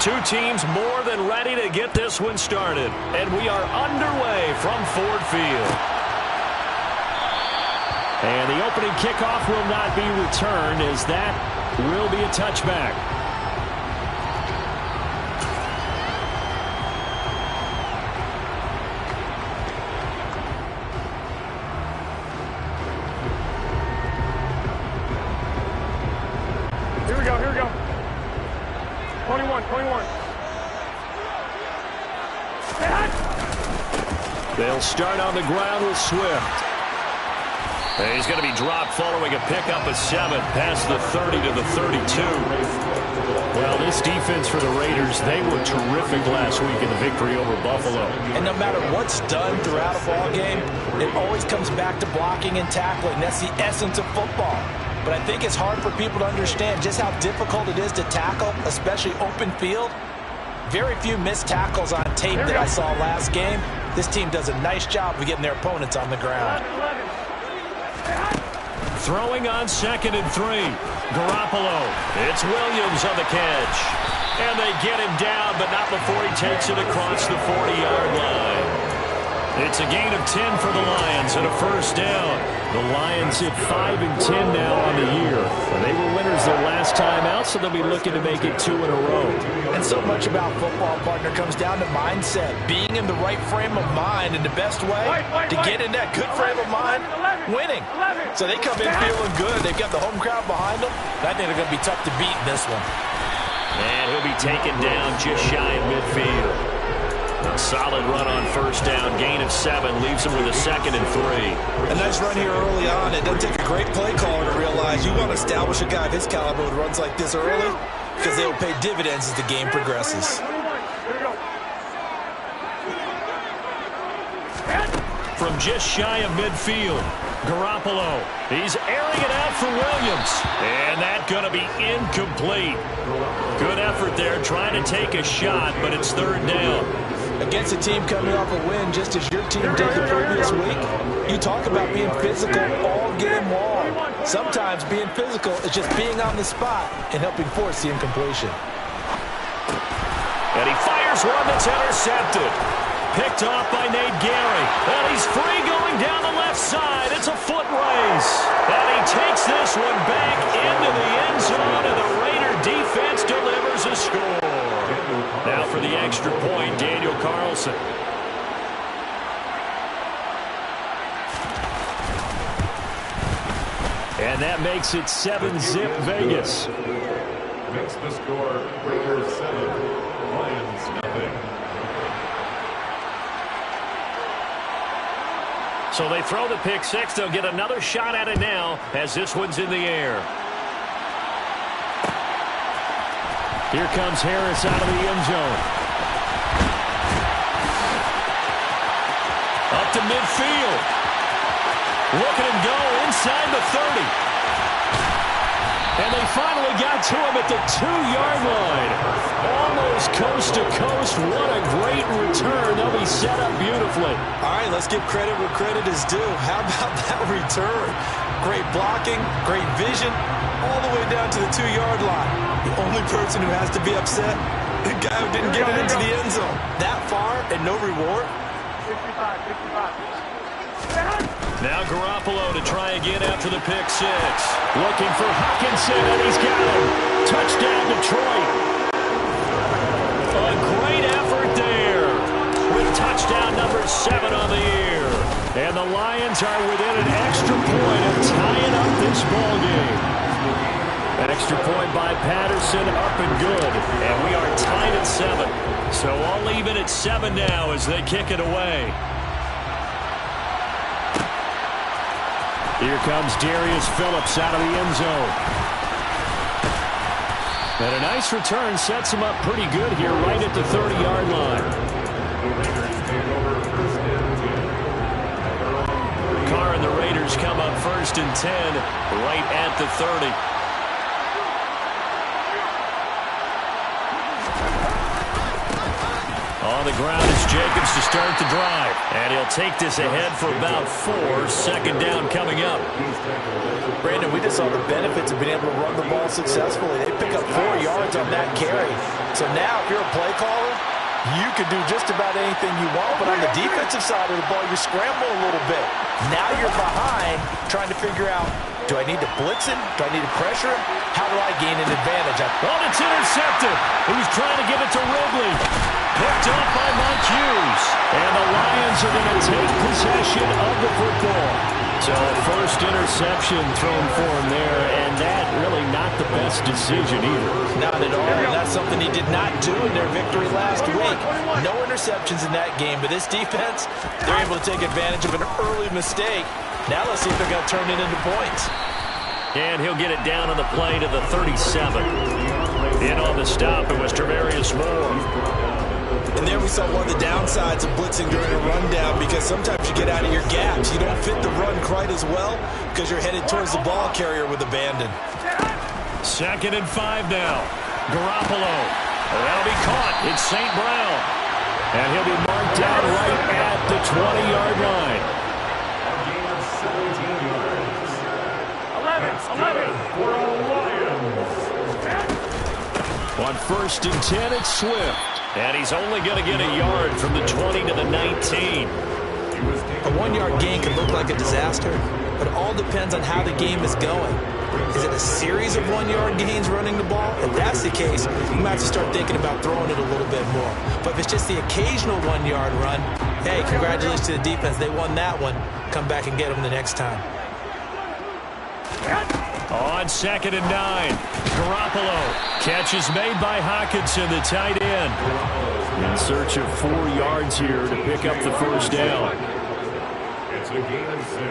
Two teams more than ready to get this one started. And we are underway from Ford Field. And the opening kickoff will not be returned, as that will be a touchback. Here we go. 21. They'll start on the ground with Swift. And he's going to be dropped following a pickup of 7 past the 30 to the 32. Well, this defense for the Raiders, they were terrific last week in the victory over Buffalo. And no matter what's done throughout a ball game, it always comes back to blocking and tackling. That's the essence of football. But I think it's hard for people to understand just how difficult it is to tackle, especially open field. Very few missed tackles on tape that I saw last game. This team does a nice job of getting their opponents on the ground. Throwing on 2nd and 3. Garoppolo. It's Williams on the catch. And they get him down, but not before he takes it across the 40-yard line. It's a gain of 10 for the Lions and a first down. The Lions hit 5 and 10 now on the year. They were winners their last time out, so they'll be looking to make it 2 in a row. And so much about football, partner, comes down to mindset. Being in the right frame of mind, and the best way to get in that good frame of mind, winning. So they come in feeling good. They've got the home crowd behind them. I think they're going to be tough to beat in this one. And he'll be taken down just shy of midfield. A solid run on first down. Gain of 7 leaves him with a 2nd and 3. A nice run here early on. It doesn't take a great play caller to realize you want to establish a guy of his caliber with runs like this early, because they will pay dividends as the game progresses. From just shy of midfield, Garoppolo. He's airing it out for Williams. And that's going to be incomplete. Good effort there, trying to take a shot, but it's 3rd down. Against a team coming off a win, just as your team did the previous week, you talk about being physical all game long. Sometimes being physical is just being on the spot and helping force the incompletion. And he fires one that's intercepted. Picked off by Nate Gary. And he's free going down the left side. It's a foot race. And he takes this one back into the end zone, and the Raider defense delivers a score. Now for the extra point, Daniel Carlson. And that makes it 7-zip Vegas. Makes the score Raiders 7, Lions nothing. So they throw the pick 6. They'll get another shot at it now as this one's in the air. Here comes Harris out of the end zone. Up to midfield. Look at him go inside the 30. And they finally got to him at the 2-yard line. Almost coast to coast. What a great return. They'll be set up beautifully. All right, let's give credit where credit is due. How about that return? Great blocking, great vision, all the way down to the 2-yard line. The only person who has to be upset, the guy who didn't get it into the end zone. That far and no reward? 65. Now Garoppolo to try again after the pick 6. Looking for Hockenson, and he's got him. Touchdown, Detroit. A great effort there with touchdown number 7 on the year. And the Lions are within an extra point of tying up this ball game. An extra point by Patterson, up and good. And we are tied at 7. So all even at 7 now as they kick it away. Here comes Darius Phillips out of the end zone. And a nice return sets him up pretty good here right at the 30-yard line. Carr and the Raiders come up 1st and 10 right at the 30. On on the ground is Jacobs to start the drive. And he'll take this ahead for about 4. Second down coming up. Brandon, we just saw the benefits of being able to run the ball successfully. They pick up 4 yards on that carry. So now if you're a play caller, you can do just about anything you want, but on the defensive side of the ball, you scramble a little bit. Now you're behind trying to figure out, do I need to blitz him? Do I need to pressure him? How do I gain an advantage? Oh, it's intercepted. He was trying to give it to Ridley. Picked up by Mike Hughes. And the Lions are going to take possession of the football. So first interception thrown for him there, and that really not the best decision either. Not at all, and that's something he did not do in their victory last week. No interceptions in that game, but this defense, they're able to take advantage of an early mistake. Now let's see if they're going to turn it into points. And he'll get it down on the play to the 37. In on the stop, it was Travarius Moore. And there we saw one of the downsides of blitzing during a rundown, because sometimes you get out of your gaps. You don't fit the run quite as well because you're headed towards the ball carrier with abandon. 2nd and 5 now. Garoppolo. That'll be caught. It's St. Brown. And he'll be marked down right at the 20-yard line. 11. For Lions. On 1st and 10, it's Swift. And he's only going to get a yard from the 20 to the 19. A 1-yard gain can look like a disaster, but it all depends on how the game is going. Is it a series of 1-yard gains running the ball? If that's the case, you might have to start thinking about throwing it a little bit more. But if it's just the occasional 1-yard run, hey, congratulations to the defense. They won that one. Come back and get them the next time. On 2nd and 9, Garoppolo. Catch is made by Hockenson, the tight end. In search of 4 yards here to pick up the first down. It's a gain of 6.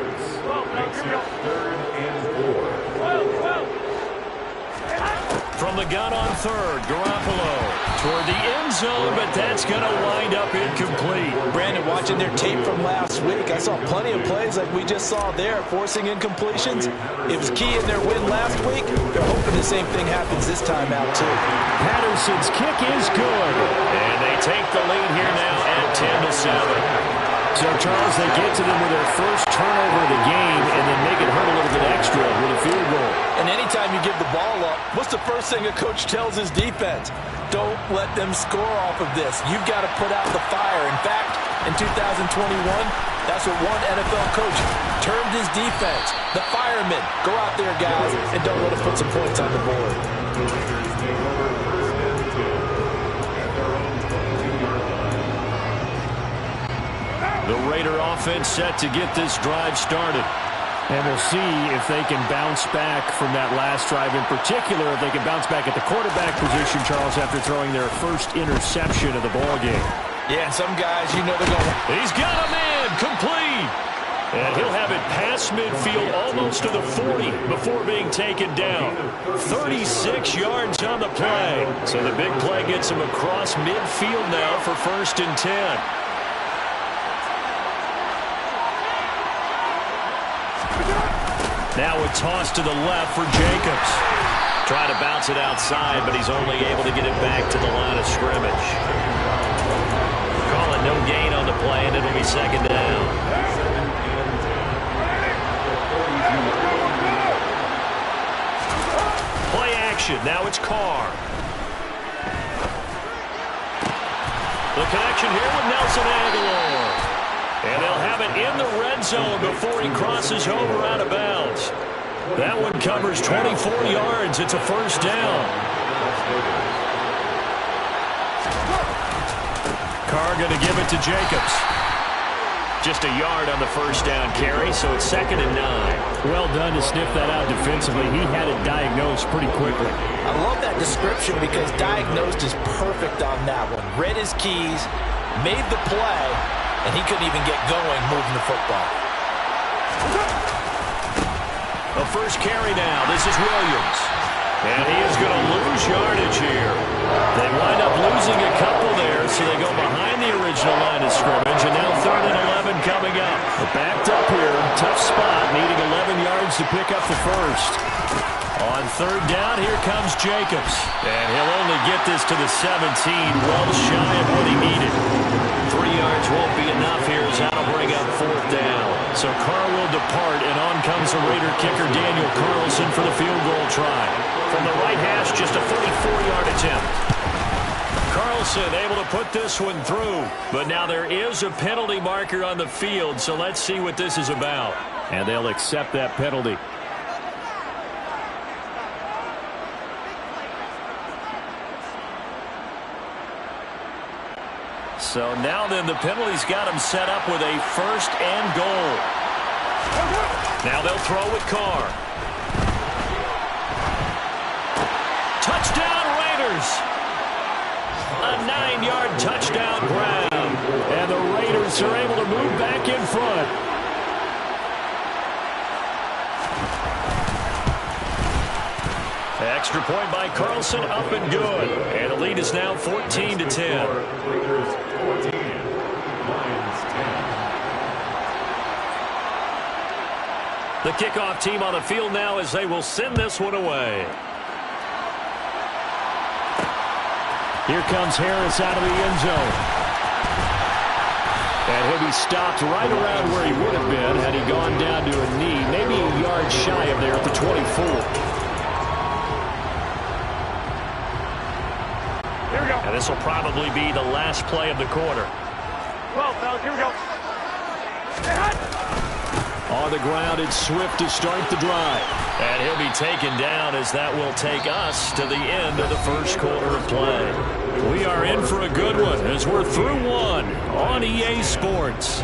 Makes it 3rd and 4. From the gun on 3rd, Garoppolo toward the end zone, but that's going to wind up incomplete. Brandon, watching their tape from last week, I saw plenty of plays like we just saw there, forcing incompletions. It was key in their win last week. They're hoping the same thing happens this time out, too. Patterson's kick is good. And they take the lead here now at 10-7. So, Charles, they get to them with their first turnover of the game and then make it hurt a little bit extra with a field goal. And anytime you give the ball up, what's the first thing a coach tells his defense? Don't let them score off of this. You've got to put out the fire. In fact, in 2021, that's what one NFL coach termed his defense. The firemen. Go out there, guys, and don't let them put some points on the board. The Raider offense set to get this drive started. And we'll see if they can bounce back from that last drive. In particular, if they can bounce back at the quarterback position, Charles, after throwing their first interception of the ballgame. Yeah, and some guys, you know they're going to... He's got a man, complete. And he'll have it past midfield almost to the 40 before being taken down. 36 yards on the play. So the big play gets him across midfield now for 1st and 10. Now a toss to the left for Jacobs. Trying to bounce it outside, but he's only able to get it back to the line of scrimmage. Call it no gain on the play, and it'll be 2nd down. Play action. Now it's Carr. The connection here with Nelson Aguilar. And they'll have it in the red zone before he crosses over out of bounds. That one covers 24 yards. It's a 1st down. Carr going to give it to Jacobs. Just a yard on the 1st down carry, so it's 2nd and 9. Well done to sniff that out defensively. He had it diagnosed pretty quickly. I love that description because diagnosed is perfect on that one. Read his keys, made the play, and he couldn't even get going moving the football. The first carry now. This is Williams. And he is going to lose yardage here. They wind up losing a couple there, so they go behind the original line of scrimmage. And now 3rd and 11 coming up. They're backed up here. Tough spot, needing 11 yards to pick up the first. On third down, here comes Jacobs. And he'll only get this to the 17, well shy of what he needed. 3 yards won't be enough here as that'll bring up fourth down. So Carr will depart, and on comes the Raider kicker Daniel Carlson for the field goal try. From the right hash, just a 34-yard attempt. Carlson able to put this one through, but now there is a penalty marker on the field, so let's see what this is about. And they'll accept that penalty. So now then, the penalty's got him set up with a first and goal. Now they'll throw with Carr. Touchdown Raiders! A 9-yard touchdown grab. And the Raiders are able to move back in front. Extra point by Carlson, up and good. And the lead is now 14-10. Raiders 14, Lions 10. The kickoff team on the field now as they will send this one away. Here comes Harris out of the end zone. And he'll be stopped right around where he would have been had he gone down to a knee, maybe a yard shy of there at the 24. And this will probably be the last play of the quarter. 12, fellas, here we go. On the ground, it's Swift to start the drive. And he'll be taken down as that will take us to the end of the first quarter of play. We are in for a good one as we're through one on EA Sports.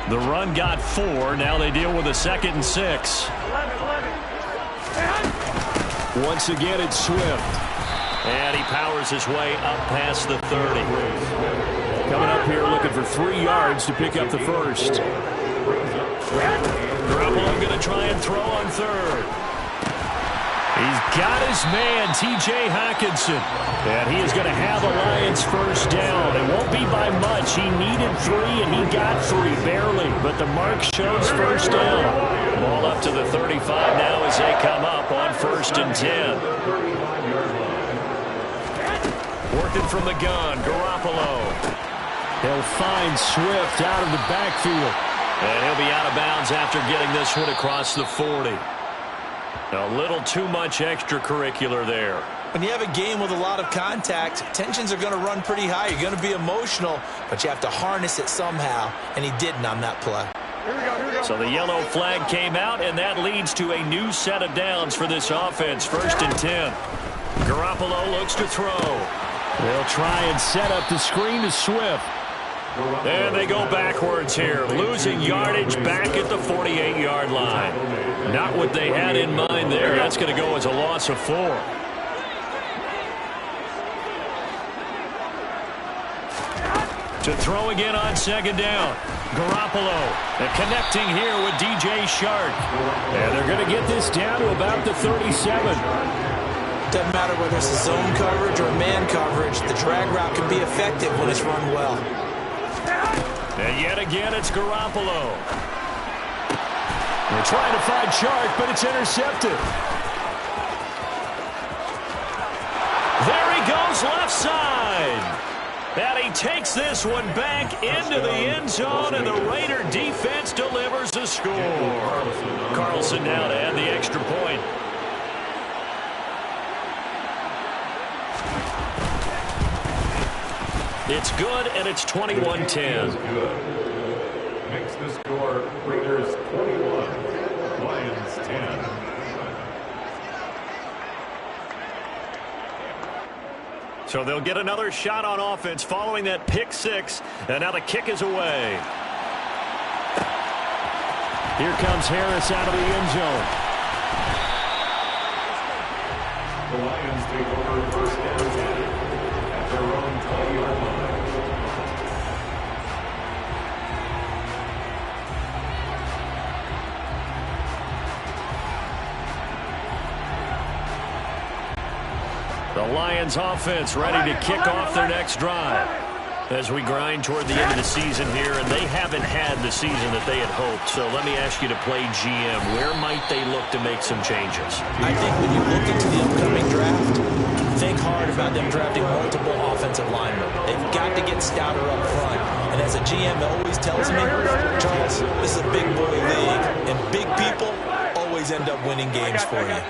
The run got 4. Now they deal with a 2nd and 6. 11. Once again, it's Swift. And he powers his way up past the 30. Coming up here looking for 3 yards to pick up the first. Garoppolo going to try and throw on third. He's got his man, T.J. Hockenson. And he is going to have the Lions first down. It won't be by much. He needed 3, and he got 3, barely. But the mark shows first down. Ball up to the 35 now as they come up on 1st and 10. Working from the gun, Garoppolo. He'll find Swift out of the backfield. And he'll be out of bounds after getting this one across the 40. A little too much extracurricular there. When you have a game with a lot of contact, tensions are going to run pretty high. You're going to be emotional, but you have to harness it somehow, and he didn't on that play. Here we go. So the yellow flag came out, and that leads to a new set of downs for this offense. 1st and 10. Garoppolo looks to throw. They'll try and set up the screen to Swift. And they go backwards here, losing yardage back at the 48-yard line. Not what they had in mind there. That's going to go as a loss of 4. To throw again on 2nd down. Garoppolo connecting here with DJ Shark. And they're going to get this down to about the 37. Doesn't matter whether it's a zone coverage or man coverage, the drag route can be effective when it's run well. And yet again, it's Garoppolo. They're trying to find Shark, but it's intercepted. There he goes, left side. And he takes this one back into the end zone, and the Raider defense delivers a score. Carlson now to add the extra point. It's good, and it's 21-10. Makes the score Raiders 21, Lions 10. So they'll get another shot on offense following that pick 6, and now the kick is away. Here comes Harris out of the end zone. The Lions take over 1st and 10 at their own 20-yard line. The Lions offense ready to kick off their next drive. As we grind toward the end of the season here, and they haven't had the season that they had hoped. So let me ask you to play GM. Where might they look to make some changes? I think when you look into the upcoming draft, think hard about them drafting multiple offensive linemen. They've got to get stouter up front. And as a GM always tells me, Charles, this is a big boy league, and big people always end up winning games for you.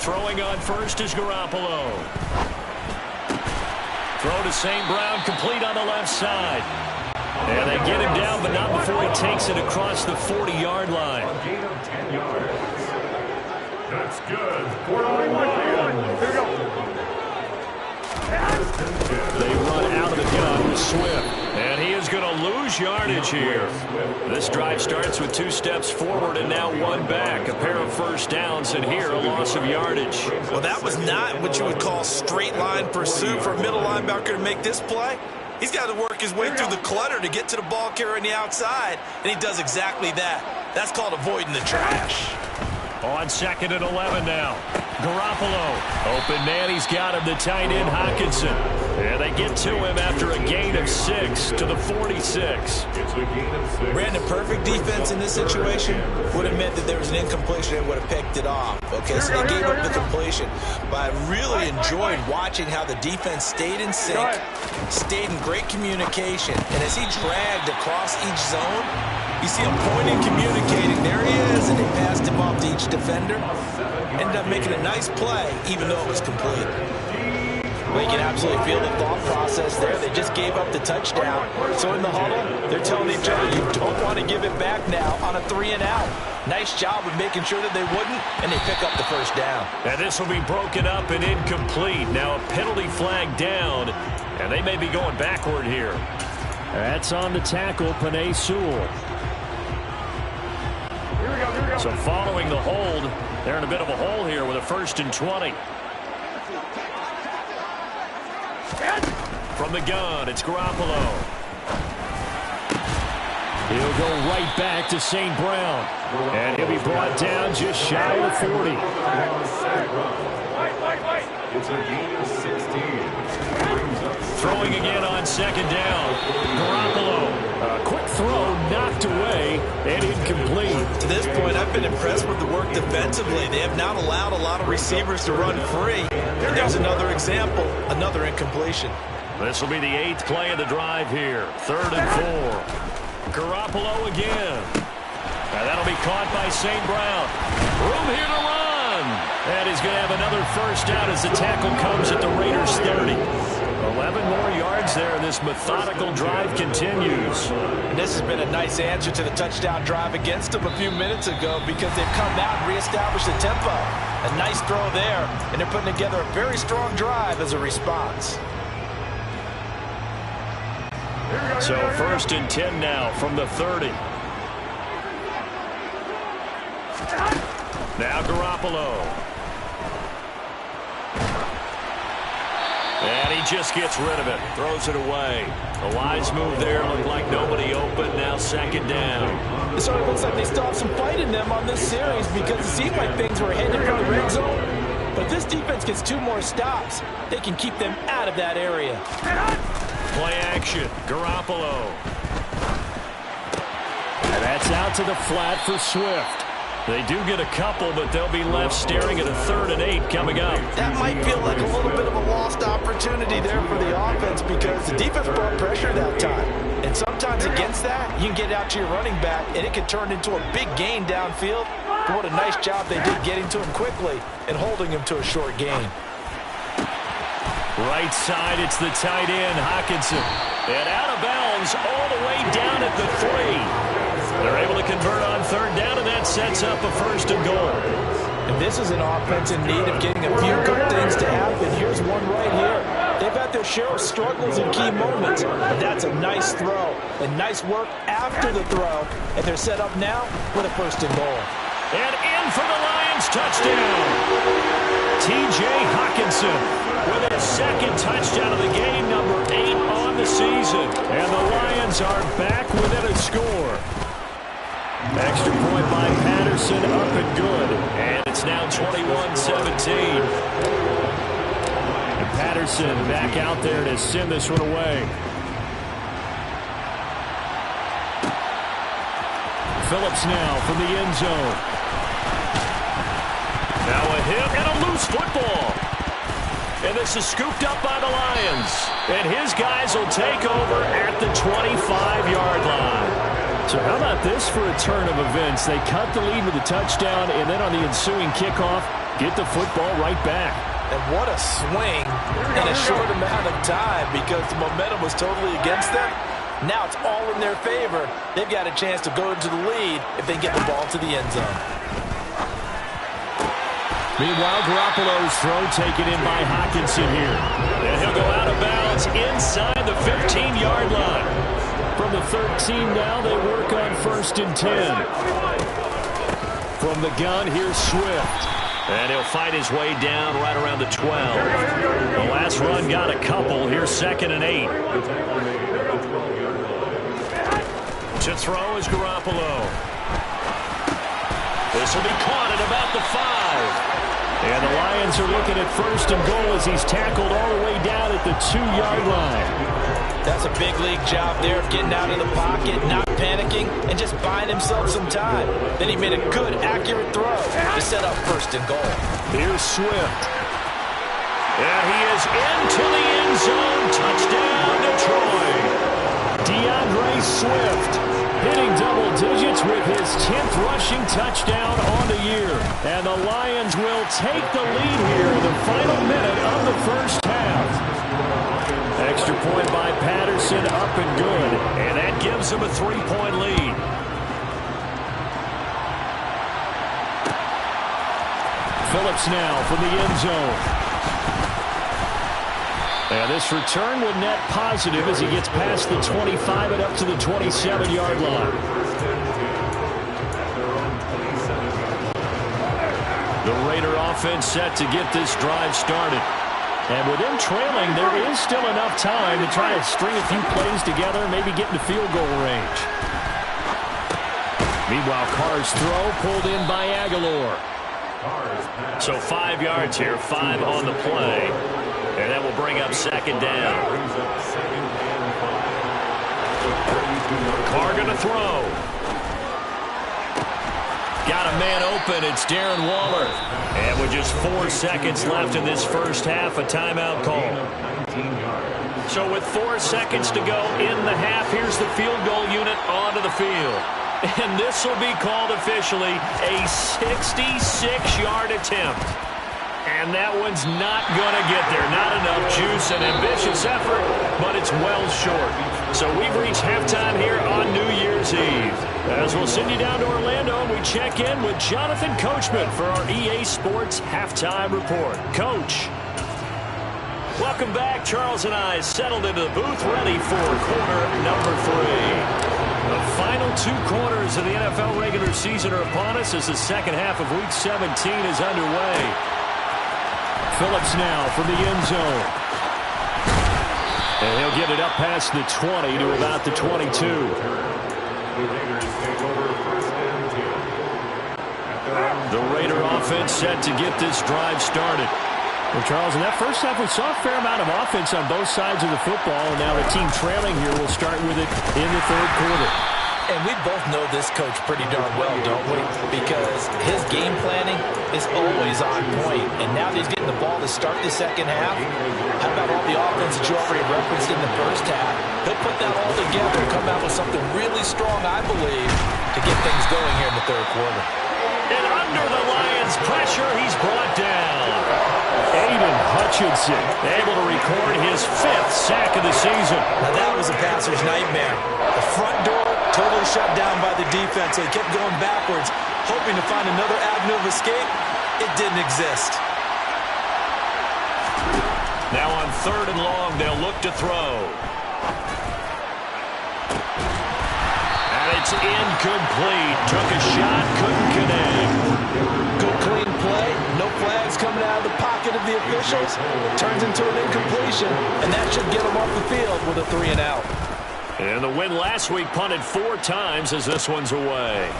Throwing on first is Garoppolo. Throw to St. Brown, complete on the left side. And they get him down, but not before he takes it across the 40-yard line. A gain of 10 yards. That's good for the Lions. Here we go. They run out of the gun with Swift. And he is going to lose yardage here. This drive starts with 2 steps forward and now 1 back. A pair of first downs, and here a loss of yardage. Well, that was not what you would call straight line pursuit for a middle linebacker to make this play. He's got to work his way through the clutter to get to the ball carrier on the outside, and he does exactly that. That's called avoiding the trash. On 2nd and 11 now. Garoppolo. Open man, he's got him, the tight end Hockenson. And they get to him after a gain of 6 to the 46. It's a gain of 6. Brandon, perfect defense in this situation would have meant that there was an incompletion and would have picked it off. Okay, so they gave up the completion. But I really enjoyed watching how the defense stayed in sync, stayed in great communication. And as he dragged across each zone, you see him pointing, communicating. There he is, and they passed him off to each defender. Ended up making a nice play, even though it was complete. Well, you can absolutely feel the thought process there. They just gave up the touchdown. So in the huddle, they're telling each other, you don't want to give it back now on a 3-and-out. Nice job of making sure that they wouldn't, and they pick up the first down. And this will be broken up and incomplete. Now a penalty flag down, and they may be going backward here. That's on the tackle, Penei Sewell. So following the hold, they're in a bit of a hole here with a 1st and 20. From the gun, it's Garoppolo. He'll go right back to St. Brown. And he'll be brought down just shy of the 40. It's a gain of 16. Throwing again on 2nd down. Garoppolo. A quick throw knocked away and incomplete. To this point, I've been impressed with the work defensively. They have not allowed a lot of receivers to run free. And there's another example, another incompletion. This will be the 8th play of the drive here. 3rd and 4. Garoppolo again. And that'll be caught by St. Brown. Room here to run. And he's going to have another first down as the tackle comes at the Raiders' 30. 11 more yards there. This methodical drive continues. And this has been a nice answer to the touchdown drive against them a few minutes ago because they've come out and reestablished the tempo. A nice throw there, and they're putting together a very strong drive as a response. So 1st and 10 now from the 30. Now Garoppolo. And he just gets rid of it. Throws it away. A wise move there. Looked like nobody open. Now 2nd down. It sort of looks like they still have some fight in them on this series because it seemed like things were headed for the red zone. But if this defense gets 2 more stops, they can keep them out of that area. Play action. Garoppolo. And that's out to the flat for Swift. They do get a couple, but they'll be left staring at a 3rd and 8 coming up. That might feel like a little bit of a lost opportunity there for the offense because the defense brought pressure that time. And sometimes against that, you can get out to your running back, and it can turn into a big gain downfield. But what a nice job they did getting to him quickly and holding him to a short gain. Right side, it's the tight end, Hockenson. And out of bounds all the way down at the 3. They're able to convert on 3rd down, and that sets up a 1st and goal. And this is an offense in need of getting a few good things to happen. Here's one right here. They've had their share of struggles in key moments, but that's a nice throw. And nice work after the throw. And they're set up now with a 1st and goal. And in for the Lions, touchdown. T.J. Hockenson with his 2nd touchdown of the game, number 8 on the season. And the Lions are back within a score. Extra point by Patterson, up and good. And it's now 21-17. And Patterson back out there to send this one away. Phillips now from the end zone. Now a hit and a loose football. And this is scooped up by the Lions. And his guys will take over at the 25-yard line. So how about this for a turn of events? They cut the lead with a touchdown, and then on the ensuing kickoff, get the football right back. And what a swing in a short amount of time, because the momentum was totally against them. Now it's all in their favor. They've got a chance to go into the lead if they get the ball to the end zone. Meanwhile, Garoppolo's throw taken in by Hockenson here. And he'll go out of bounds inside the 15-yard line. From the 13 now, they work on 1st and 10. From the gun, here's Swift. And he'll fight his way down right around the 12. The last run got a couple. Here's 2nd and 8. To throw is Garoppolo. This will be caught at about the 5. And the Lions are looking at 1st and goal as he's tackled all the way down at the 2-yard line. That's a big league job there of getting out of the pocket, not panicking, and just buying himself some time. Then he made a good, accurate throw to set up 1st and goal. Here's Swift. And he is into the end zone. Touchdown, Detroit. DeAndre Swift hitting double digits with his 10th rushing touchdown on the year. And the Lions will take the lead here in the final minute of the first half. Extra point by Patterson, up and good. And that gives them a 3-point lead. Phillips now from the end zone. And this return will net positive as he gets past the 25 and up to the 27-yard line. The Raider offense set to get this drive started. And with them trailing, there is still enough time to try to string a few plays together, maybe get into field goal range. Meanwhile, Carr's throw pulled in by Aguilar. So 5 yards here, 5 on the play. And that will bring up 2nd down. Carr going to throw. Got a man open. It's Darren Waller. And with just 4 seconds left in this first half, a timeout call. So with 4 seconds to go in the half, here's the field goal unit onto the field. And this will be called officially a 66-yard attempt. And that one's not going to get there. Not enough juice and ambitious effort, but it's well short. So we've reached halftime here on New Year's Eve. As we'll send you down to Orlando, and we check in with Jonathan Coachman for our EA Sports Halftime Report. Coach. Welcome back. Charles and I settled into the booth, ready for quarter number 3. The final 2 quarters of the NFL regular season are upon us as the second half of Week 17 is underway. Phillips now from the end zone. And he'll get it up past the 20 to about the 22. The Raider offense set to get this drive started. Well, Charles, in that first half, we saw a fair amount of offense on both sides of the football, and now the team trailing here will start with it in the 3rd quarter. And we both know this coach pretty darn well, don't we? Because his game planning is always on point. And now that he's getting the ball to start the second half, how about all the offense that you already referenced in the first half? He'll put that all together and come out with something really strong, I believe, to get things going here in the 3rd quarter. And under the Lions' pressure, he's brought down. Aiden Hutchinson able to record his 5th sack of the season. Now that was a passer's nightmare. The front door totally shut down by the defense. So he kept going backwards, hoping to find another avenue of escape. It didn't exist. Now on 3rd and long, they'll look to throw. And it's incomplete. Took a shot, couldn't connect. Good clean play. No flags coming out of the pocket of the officials. Turns into an incompletion, and that should get him off the field with a 3 and out. And the win last week punted 4 times as this one's away.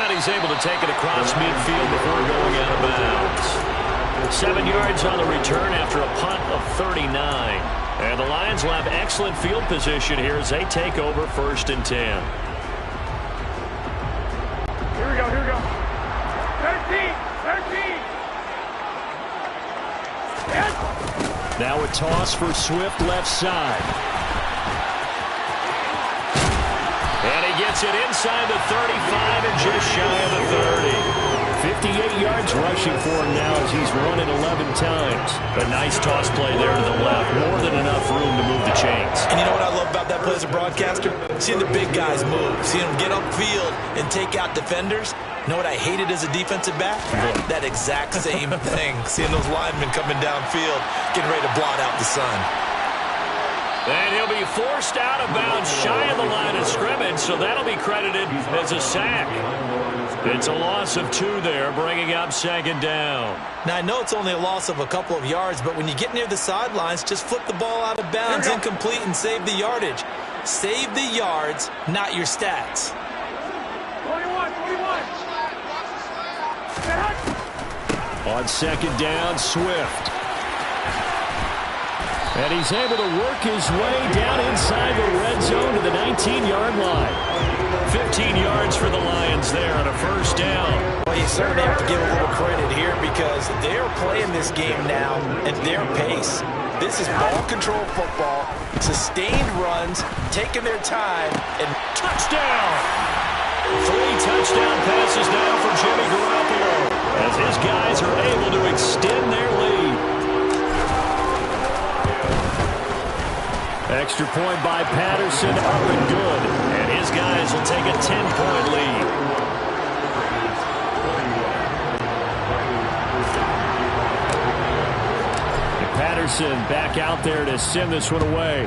And he's able to take it across midfield before going out of bounds. 7 yards on the return after a punt of 39. And the Lions will have excellent field position here as they take over 1st and 10. Here we go, here we go. 13, 13. Yes. Now a toss for Swift left side. And he gets it inside the 35 and just shy of the 30. 58 yards rushing for him now as he's run it 11 times. A nice toss play there to the left. More than enough room to move the chains. And you know what I love about that play as a broadcaster? Seeing the big guys move. Seeing them get upfield and take out defenders. You know what I hated as a defensive back? That exact same thing. Seeing those linemen coming downfield, getting ready to blot out the sun. And he'll be forced out of bounds shy of the line of scrimmage, so that'll be credited as a sack. It's a loss of 2 there, bringing up 2nd down. Now, I know it's only a loss of a couple of yards, but when you get near the sidelines, just flip the ball out of bounds, incomplete, and save the yardage. Save the yards, not your stats. 21, 21. On 2nd down, Swift. And he's able to work his way down inside the red zone to the 19-yard line. 15 yards for the Lions there on a 1st down. Well, you certainly have to give a little credit here because they're playing this game now at their pace. This is ball control football, sustained runs, taking their time, and touchdown! 3 touchdown passes now for Jimmy Garoppolo as his guys are able to extend their lead. Extra point by Patterson, up and good. And his guys will take a 10-point lead. And Patterson back out there to send this one away.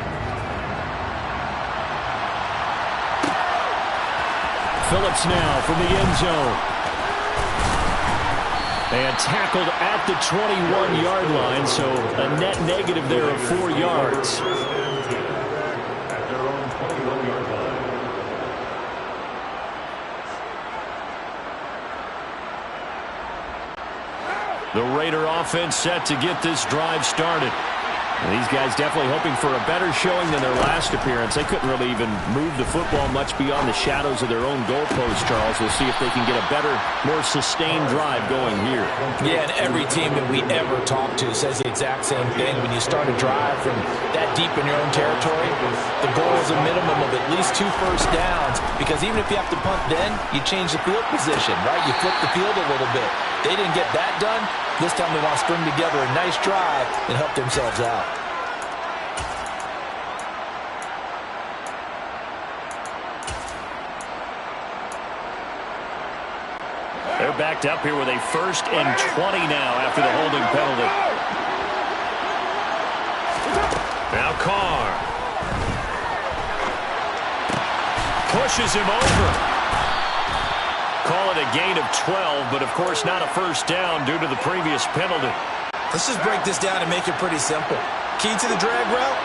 Phillips now from the end zone. And tackled at the 21-yard line, so a net negative there of 4 yards. The Raider offense set to get this drive started. And these guys definitely hoping for a better showing than their last appearance. They couldn't really even move the football much beyond the shadows of their own goalpost, Charles. We'll see if they can get a better, more sustained drive going here. Yeah, and every team that we ever talk to says the exact same thing. When you start a drive from that deep in your own territory, the goal is a minimum of at least 2 first downs, because even if you have to punt then, you change the field position, right? You flip the field a little bit. They didn't get that done. This time they want to string together a nice drive and help themselves out. They're backed up here with a 1st and 20 now after the holding penalty. Now Carr. Pushes him over. Call it a gain of 12, but of course not a 1st down due to the previous penalty. Let's just break this down and make it pretty simple. Key to the drag route,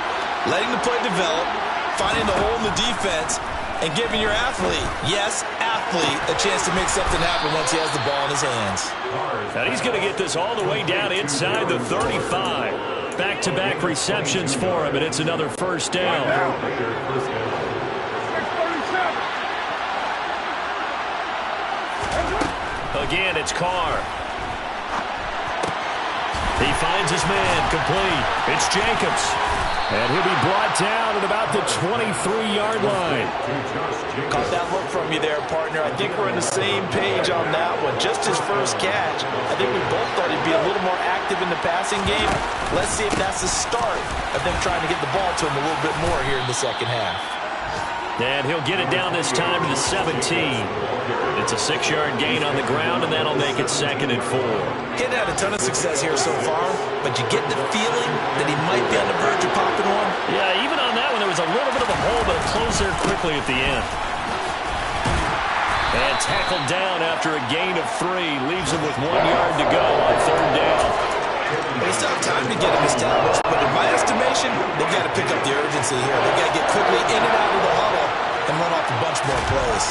letting the play develop, finding the hole in the defense, and giving your athlete, yes, athlete, a chance to make something happen once he has the ball in his hands. And he's going to get this all the way down inside the 35. Back-to-back receptions for him, and it's another 1st down. Again, it's Carr. He finds his man, complete. It's Jacobs. And he'll be brought down at about the 23-yard line. Caught that look from you there, partner. I think we're on the same page on that one. Just his first catch. I think we both thought he'd be a little more active in the passing game. Let's see if that's the start of them trying to get the ball to him a little bit more here in the second half. And he'll get it down this time to the 17. It's a 6-yard gain on the ground, and that'll make it 2nd and 4. Getting had a ton of success here so far, but you get the feeling that he might be on the verge of popping one. Yeah, even on that one, there was a little bit of a hole, but it closed there quickly at the end. And tackled down after a gain of 3. Leaves him with 1 yard to go on 3rd down. Well, they still have time to get him established, but in my estimation, they've got to pick up the urgency here. They've got to get quickly in and out of the huddle and run off a bunch more plays.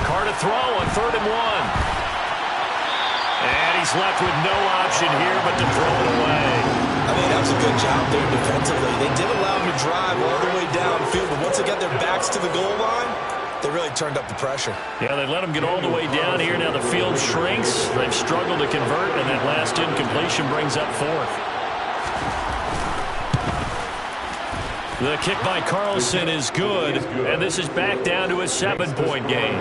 Carr to throw on 3rd and 1. And he's left with no option here but to throw it away. I mean, that was a good job there defensively. They did allow him to drive all the way downfield, but once they got their backs to the goal line, they really turned up the pressure. Yeah, they let him get all the way down here. Now the field shrinks. They've struggled to convert, and that last incompletion brings up 4th. The kick by Carlson is good, and this is back down to a 7-point game.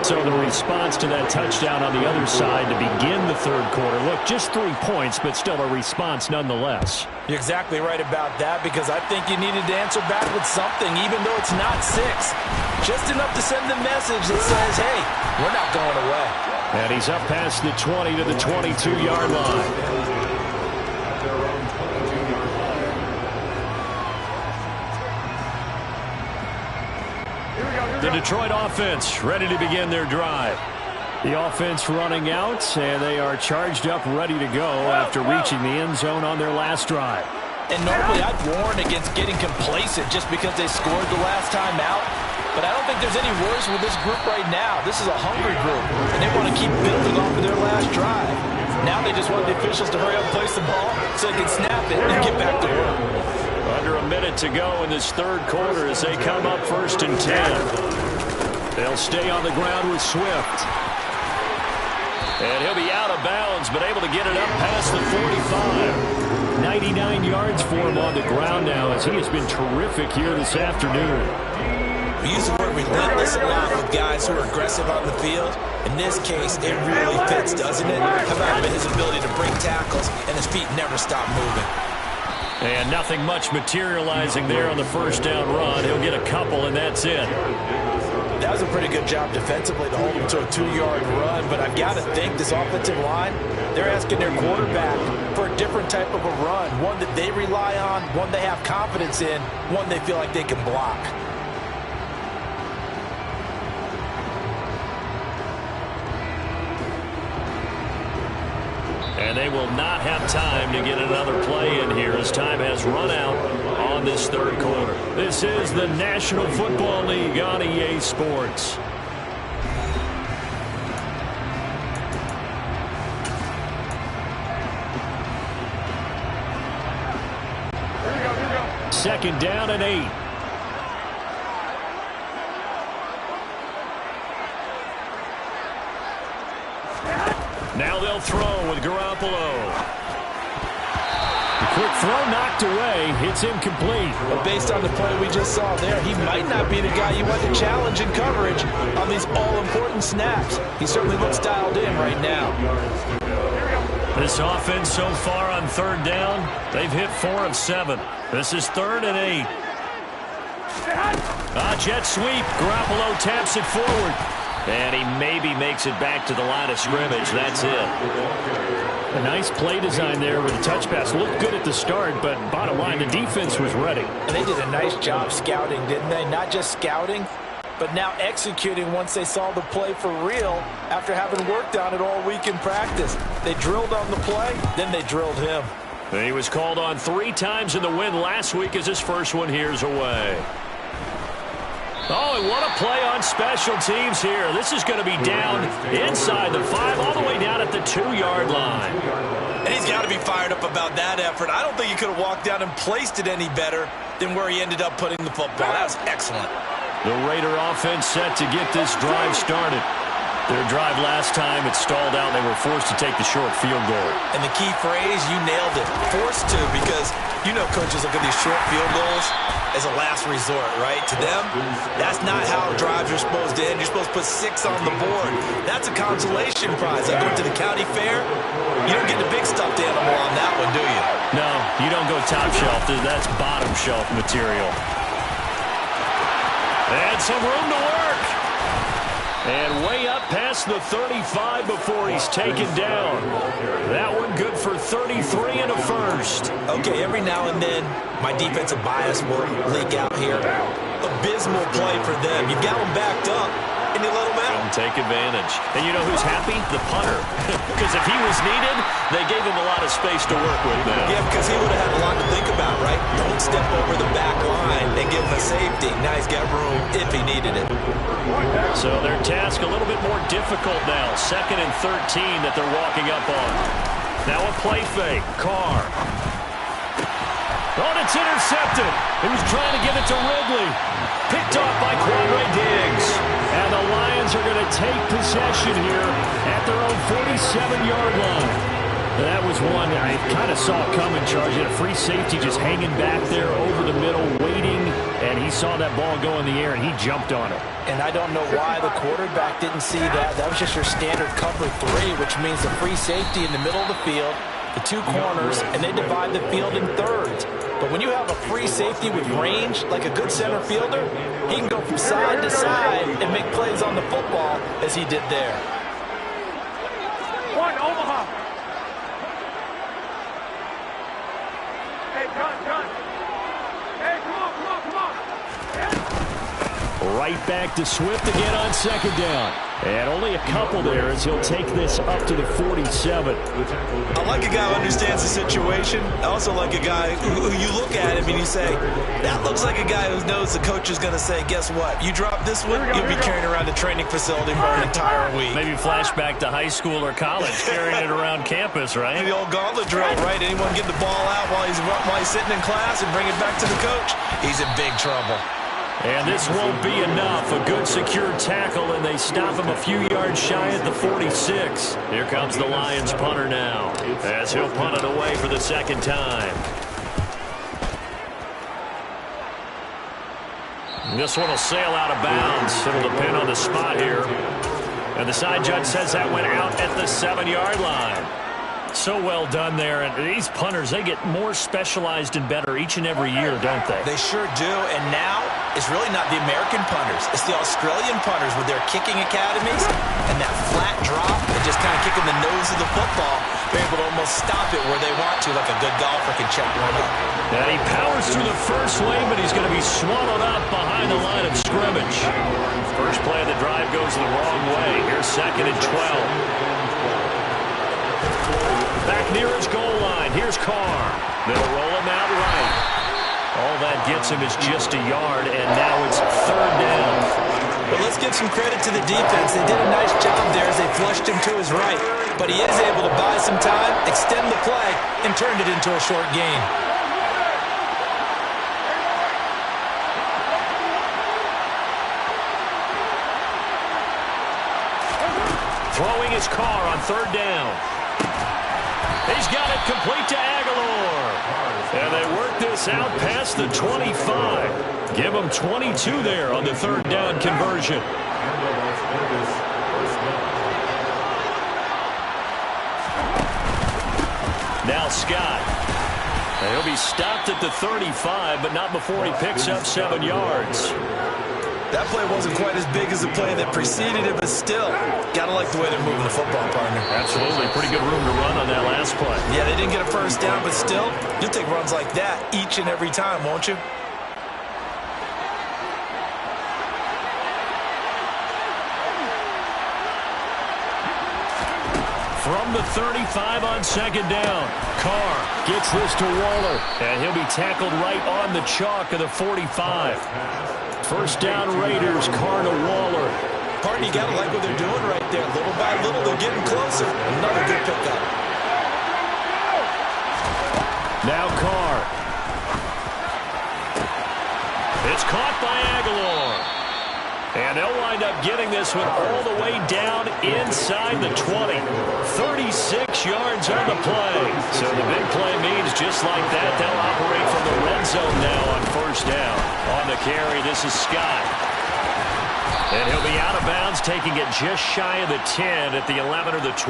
So the response to that touchdown on the other side to begin the 3rd quarter. Look, just 3 points, but still a response nonetheless. You're exactly right about that, because I think you needed to answer back with something, even though it's not 6. Just enough to send the message that says, hey, we're not going away. And he's up past the 20 to the 22-yard line. The Detroit offense ready to begin their drive. The offense running out, and they are charged up, ready to go after reaching the end zone on their last drive. And normally I'd warn against getting complacent just because they scored the last time out. But I don't think there's any worries with this group right now. This is a hungry group, and they want to keep building off of their last drive. Now they just want the officials to hurry up and place the ball so they can snap it and get back to work. Under a minute to go in this 3rd quarter as they come up 1st and 10. They'll stay on the ground with Swift. And he'll be out of bounds, but able to get it up past the 45. 99 yards for him on the ground now as he has been terrific here this afternoon. We use the word relentless a lot with guys who are aggressive on the field. In this case, it really fits, doesn't it? How about his ability to break tackles and his feet never stop moving? And nothing much materializing there on the 1st down run. He'll get a couple, and that's it. That was a pretty good job defensively to hold him to a 2-yard run, but I've got to think this offensive line, they're asking their quarterback for a different type of a run, one that they rely on, one they have confidence in, one they feel like they can block. And they will not have time to get another play in here as time has run out on this 3rd quarter. This is the National Football League on EA Sports. Second down and 8. Now they'll throw with Garoppolo. The quick throw knocked away. It's incomplete. But based on the play we just saw there, he might not be the guy you want to challenge in coverage on these all-important snaps. He certainly looks dialed in right now. This offense so far on 3rd down, they've hit 4 of 7. This is 3rd and 8. Jet sweep. Garoppolo taps it forward. And he maybe makes it back to the line of scrimmage. That's it. A nice play design there with the touch pass. Looked good at the start, but bottom line, the defense was ready. And they did a nice job scouting, didn't they? Not just scouting, but now executing once they saw the play for real after having worked on it all week in practice. They drilled on the play, then they drilled him. He was called on 3 times in the win last week as his first one here's away. Oh, and what a play on special teams here. This is going to be down inside the 5, all the way down at the 2-yard line. And he's got to be fired up about that effort. I don't think he could have walked down and placed it any better than where he ended up putting the football. That was excellent. The Raider offense set to get this drive started. Their drive last time, it stalled out. They were forced to take the short field goal. And the key phrase, you nailed it, forced to, because you know coaches look at these short field goals as a last resort, right? To them, that's not how drives are supposed to end. You're supposed to put 6 on the board. That's a consolation prize. Like going to the county fair, you don't get the big stuffed animal on that one, do you? No, you don't go top shelf. That's bottom shelf material. And some room to work. And way up past the 35 before he's taken down. That one good for 33 and a first. Okay, every now and then, my defensive bias will leak out here. Abysmal play for them. You've got them backed up. and he let him out. Couldn't take advantage. And you know who's happy? The punter. Because if he was needed, they gave him a lot of space to work with now. Yeah, because he would have had a lot to think about, right? Don't step over the back line and give him a safety. Now he's got room if he needed it. So their task a little bit more difficult now. 2nd and 13 that they're walking up on. Now a play fake. Carr. Oh, and it's intercepted. He was trying to give it to Ridley. Picked off by Quandre Diggs. And the Lions are going to take possession here at their own 47-yard line. That was one I kind of saw coming, Charge. He had a free safety just hanging back there over the middle, waiting, and he saw that ball go in the air, and he jumped on it. And I don't know why the quarterback didn't see that. That was just your standard cover 3, which means the free safety in the middle of the field, the 2 corners, and they divide the field in thirds. But when you have a free safety with range, like a good center fielder, he can go from side to side and make plays on the football as he did there. One, Omaha. Hey, John. Hey, come on. Right back to Swift again on 2nd down. And only a couple there as he'll take this up to the 47. I like a guy who understands the situation. I also like a guy who you look at him and you say, that looks like a guy who knows the coach is going to say, guess what? You drop this one, you'll be carrying around the training facility for an entire week. Maybe flashback to high school or college, carrying it around campus, right? The old gauntlet drill, right? Anyone get the ball out while he's sitting in class and bring it back to the coach? He's in big trouble. And this won't be enough. A good secure tackle, and they stop him a few yards shy at the 46. Here comes the Lions punter now, as he'll punt it away for the 2nd time. This one will sail out of bounds. It'll depend on the spot here. And the side judge says that went out at the 7-yard line. So well done there. And these punters, they get more specialized and better each and every year, don't they? They sure do. And now it's really not the American punters. It's the Australian punters with their kicking academies and that flat drop and just kind of kicking the nose of the football. They're able to almost stop it where they want to, like a good golfer can check one up. And he powers through the first lane, but he's going to be swallowed up behind the line of scrimmage. First play of the drive goes the wrong way. Here's 2nd and 12. Back near his goal line. Here's Carr. They'll roll him out right. All that gets him is just a yard, and now it's 3rd down. But let's give some credit to the defense. They did a nice job there as they flushed him to his right. But he is able to buy some time, extend the play, and turned it into a short gain. Throwing his Carr on 3rd down. He's got it complete to Aguilar. And they work this out past the 25. Give him 22 there on the 3rd down conversion. Now Scott. And he'll be stopped at the 35, but not before he picks up 7 yards. That play wasn't quite as big as the play that preceded it, but still, gotta like the way they're moving the football, partner. Absolutely. Pretty good room to run on that last play. Yeah, they didn't get a first down, but still, you'll take runs like that each and every time, won't you? From the 35 on 2nd down, Carr gets this to Waller, and he'll be tackled right on the chalk of the 45. First down Raiders, Carr to Waller. Partner, you gotta like what they're doing right there. Little by little, they're getting closer. Another good pickup. Now Carr. It's caught by Aguilar. And they'll wind up getting this one all the way down inside the 20. 36 yards on the play. So the big play means just like that, they'll operate from the red zone now on 1st down. On the carry, this is Scott. And he'll be out of bounds, taking it just shy of the 10 at the 11 or the 12.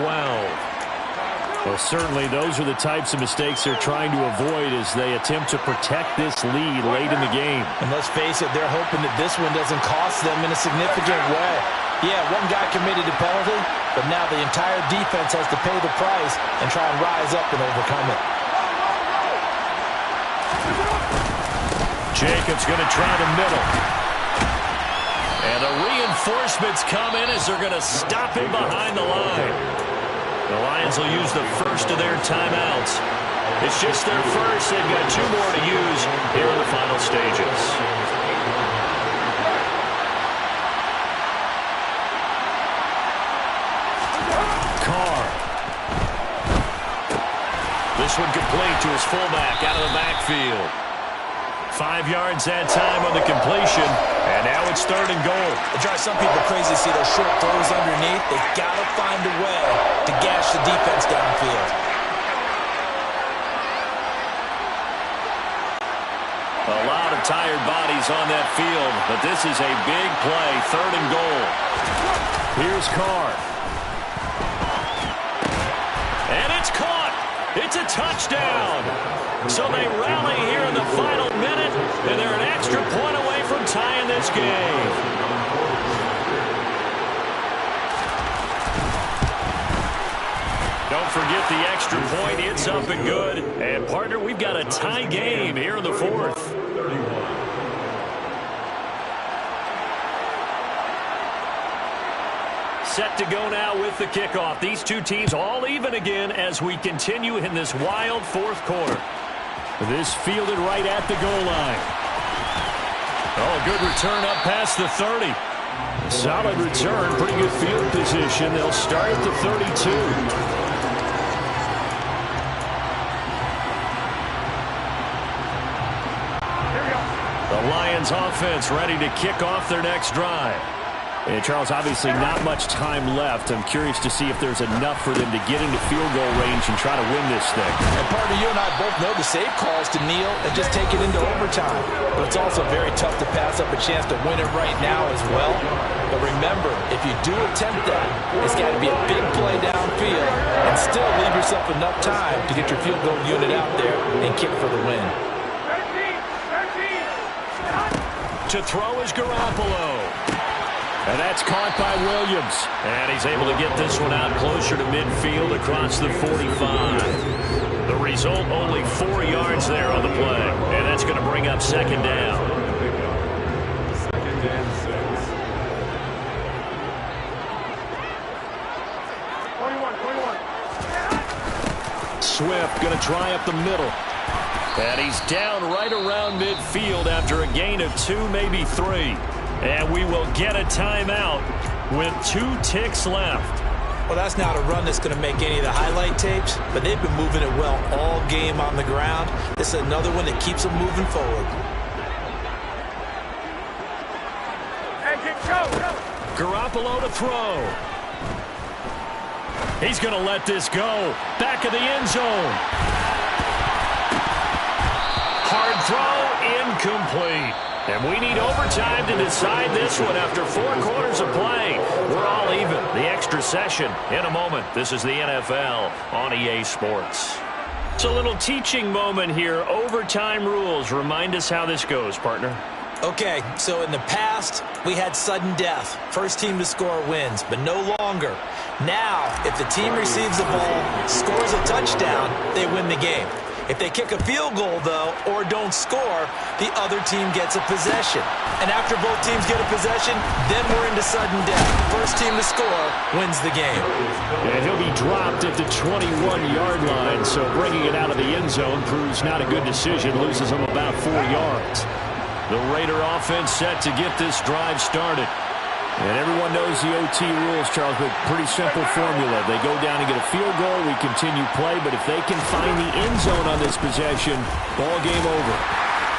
Well, certainly those are the types of mistakes they're trying to avoid as they attempt to protect this lead late in the game. And let's face it, they're hoping that this one doesn't cost them in a significant way. Yeah, one guy committed a penalty, but now the entire defense has to pay the price and try and rise up and overcome it. Jacobs going to try the middle. And a reinforcements come in as they're going to stop him behind the line. The Lions will use the first of their timeouts. It's just their first. They've got 2 more to use here in the final stages. Carr. This one complete to his fullback out of the backfield. 5 yards that time on the completion, and now it's 3rd and goal. It drives some people crazy to see those short throws underneath. They've got to find a way to gash the defense downfield. A lot of tired bodies on that field, but this is a big play, 3rd and goal. Here's Carr. And it's caught. It's a touchdown. So they rally here in the final minute, and they're an extra point away from tying this game. Don't forget the extra point. It's up and good. And, partner, we've got a tie game here in the 4th. 31. Set to go now with the kickoff. These 2 teams all even again as we continue in this wild 4th quarter. This fielded right at the goal line. Oh, good return up past the 30. Solid return, pretty good field position. They'll start at the 32. The Lions offense ready to kick off their next drive. And Charles, obviously not much time left. I'm curious to see if there's enough for them to get into field goal range and try to win this thing. And partner, you and I both know the save calls to kneel and just take it into overtime. But it's also very tough to pass up a chance to win it right now as well. But remember, if you do attempt that, it's got to be a big play downfield and still leave yourself enough time to get your field goal unit out there and kick for the win. 13. To throw is Garoppolo. And that's caught by Williams. And he's able to get this one out closer to midfield across the 45. The result, only 4 yards there on the play. And that's going to bring up 2nd down. 2nd and 6. 21. Swift going to try up the middle. And he's down right around midfield after a gain of 2, maybe 3. And we will get a timeout with 2 ticks left. Well, that's not a run that's going to make any of the highlight tapes, but they've been moving it well all game on the ground. This is another one that keeps them moving forward. Garoppolo to throw. He's going to let this go. Back of the end zone. Hard throw, incomplete. And we need overtime to decide this one after 4 quarters of play. We're all even. The extra session in a moment. This is the NFL on EA Sports. It's a little teaching moment here. Overtime rules. Remind us how this goes, partner. Okay, so in the past, we had sudden death. First team to score wins, but no longer. Now, if the team receives the ball, scores a touchdown, they win the game. If they kick a field goal, though, or don't score, the other team gets a possession. And after both teams get a possession, then we're into sudden death. First team to score wins the game. And he'll be dropped at the 21-yard line, so bringing it out of the end zone proves not a good decision. Loses him about 4 yards. The Raider offense set to get this drive started. And everyone knows the OT rules, Charles, but pretty simple formula. They go down and get a field goal, we continue play, but if they can find the end zone on this possession, ball game over.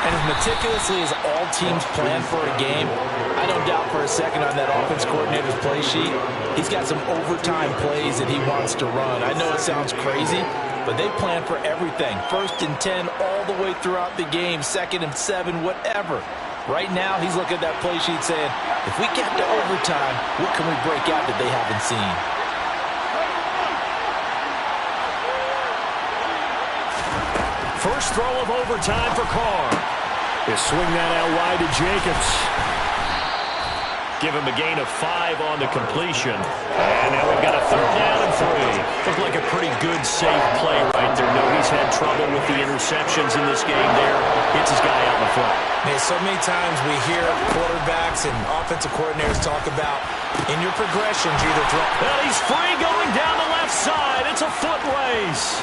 And as meticulously as all teams plan for a game, I don't doubt for a second on that offense coordinator's play sheet, he's got some overtime plays that he wants to run. I know it sounds crazy, but they plan for everything. 1st and 10 all the way throughout the game, 2nd and 7, whatever. Right now, he's looking at that play sheet saying, if we get to overtime, what can we break out that they haven't seen? First throw of overtime for Carr. He'll swing that out wide to Jacobs. Give him a gain of 5 on the completion. And now we've got a 3rd down and 3. Looked like a pretty good, safe play right there. No, he's had trouble with the interceptions in this game there. Hits his guy out in the front. Man, so many times we hear quarterbacks Listen, offensive coordinators talk about in your progressions, you either throw. Well, he's free going down the left side. It's a foot race.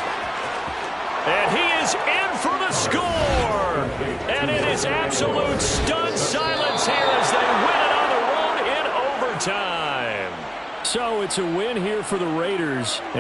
And he is in for the score. And it is absolute stunned silence here as they win it on the road in overtime. So it's a win here for the Raiders.